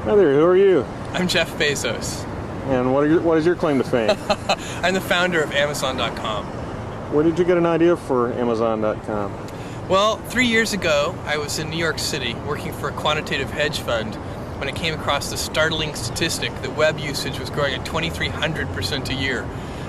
Hi there, who are you? I'm Jeff Bezos. And what is your claim to fame? I'm the founder of Amazon.com. Where did you get an idea for Amazon.com? Well, 3 years ago, I was in New York City working for a quantitative hedge fund when I came across the startling statistic that web usage was growing at 2,300% a year.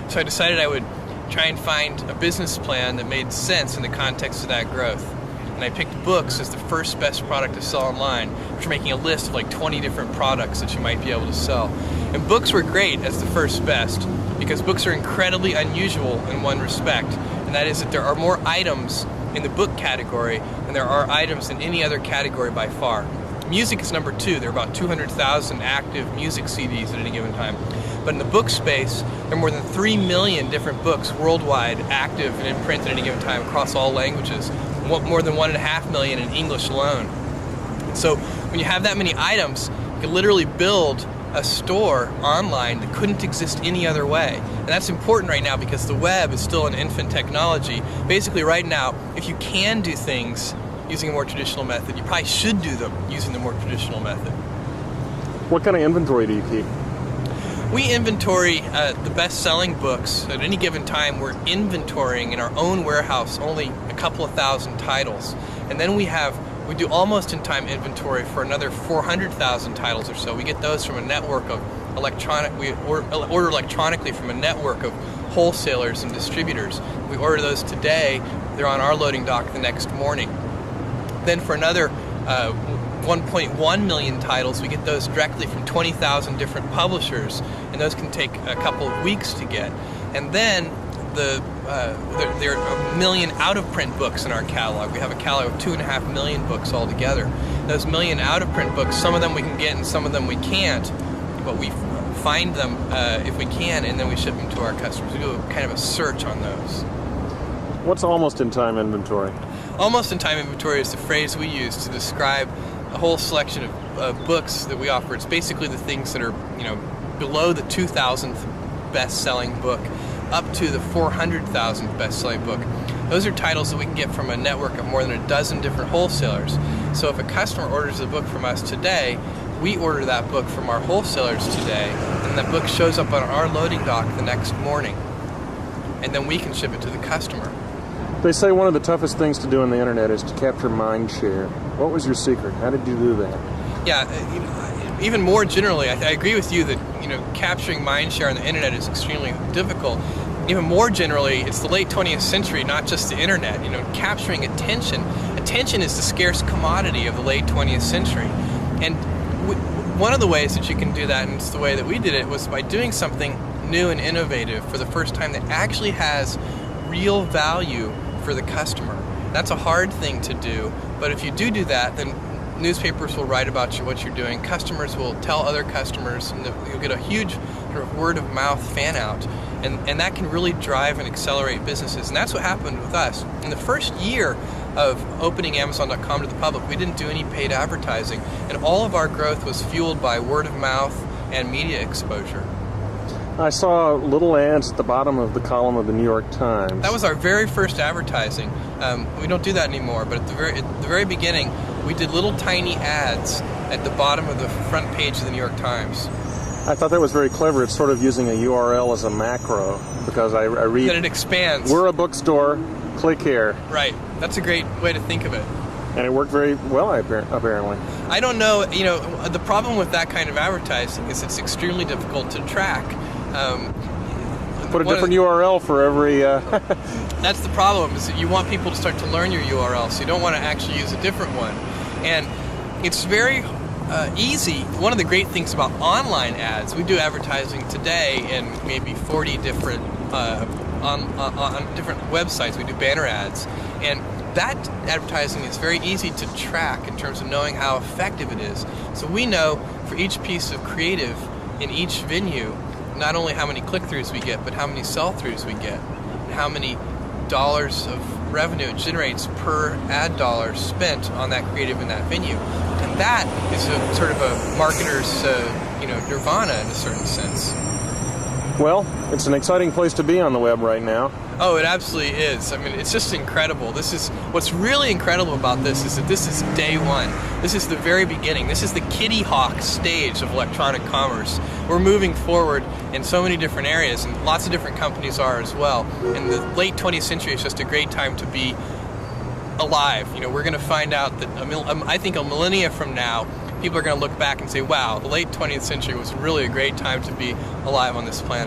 So I decided I would try and find a business plan that made sense in the context of that growth. And I picked books as the first best product to sell online, after making a list of like 20 different products that you might be able to sell. And books were great as the first best, because books are incredibly unusual in one respect, and that is that there are more items in the book category than there are items in any other category by far. Music is number 2. There are about 200,000 active music CDs at any given time. But in the book space, there are more than 3 million different books worldwide active and in print at any given time across all languages. More than 1.5 million in English alone. So when you have that many items, you can literally build a store online that couldn't exist any other way. And that's important right now because the web is still an infant technology. Basically right now, if you can do things using a more traditional method, you probably should do them using the more traditional method. What kind of inventory do you keep? We inventory the best-selling books. At any given time, we're inventorying in our own warehouse only a couple of thousand titles. And then we do almost in-time inventory for another 400,000 titles or so. We get those from a network of we order electronically from a network of wholesalers and distributors. We order those today, they're on our loading dock the next morning. Then for another 1.1 million titles, we get those directly from 20,000 different publishers, and those can take a couple of weeks to get. And then there are 1 million out-of-print books in our catalog. We have a catalog of 2.5 million books altogether. Those 1 million out-of-print books, some of them we can get and some of them we can't, but we find them if we can, and then we ship them to our customers. We do kind of a search on those. What's almost-in-time inventory? Almost-in-time inventory is the phrase we use to describe a whole selection of books that we offer. It's basically the things that are, below the 2,000th best-selling book up to the 400,000th best-selling book. Those are titles that we can get from a network of more than a dozen different wholesalers. So if a customer orders a book from us today, we order that book from our wholesalers today, and that book shows up on our loading dock the next morning. And then we can ship it to the customer. They say one of the toughest things to do on the internet is to capture mind share. What was your secret? How did you do that? Yeah, even more generally, I agree with you that capturing mind share on the internet is extremely difficult. Even more generally, it's the late 20th century, not just the internet. Capturing attention. Attention is the scarce commodity of the late 20th century. And one of the ways that you can do that, and it's the way that we did it, was by doing something new and innovative for the first time that actually has real value for the customer. That's a hard thing to do, but if you do that, then newspapers will write about what you're doing, customers will tell other customers, and you'll get a huge sort of word-of-mouth fan-out, and that can really drive and accelerate businesses, and that's what happened with us. In the first year of opening Amazon.com to the public, we didn't do any paid advertising, and all of our growth was fueled by word-of-mouth and media exposure. I saw little ads at the bottom of the column of the New York Times. That was our very first advertising. We don't do that anymore, but at the very beginning, we did little tiny ads at the bottom of the front page of the New York Times. I thought that was very clever. It's sort of using a URL as a macro, because I read... That it expands. We're a bookstore, click here. Right. That's a great way to think of it. And it worked very well, apparently. I don't know, the problem with that kind of advertising is it's extremely difficult to track. Put a different URL for every... That's the problem, is that you want people to start to learn your URL, so you don't want to actually use a different one. And it's very easy. One of the great things about online ads, we do advertising today in maybe 40 different, on different websites. We do banner ads. And that advertising is very easy to track in terms of knowing how effective it is. So we know for each piece of creative in each venue, not only how many click-throughs we get, but how many sell-throughs we get, and how many dollars of revenue it generates per ad dollar spent on that creative in that venue. And that is a sort of a marketer's nirvana in a certain sense. Well, it's an exciting place to be on the web right now. Oh, it absolutely is. I mean, it's just incredible. This is what's really incredible about this is that this is day one. This is the very beginning. This is the Kitty Hawk stage of electronic commerce. We're moving forward in so many different areas, and lots of different companies are as well. And the late 20th century is just a great time to be alive. You know, we're going to find out that I think a millennia from now, people are going to look back and say, wow, the late 20th century was really a great time to be alive on this planet.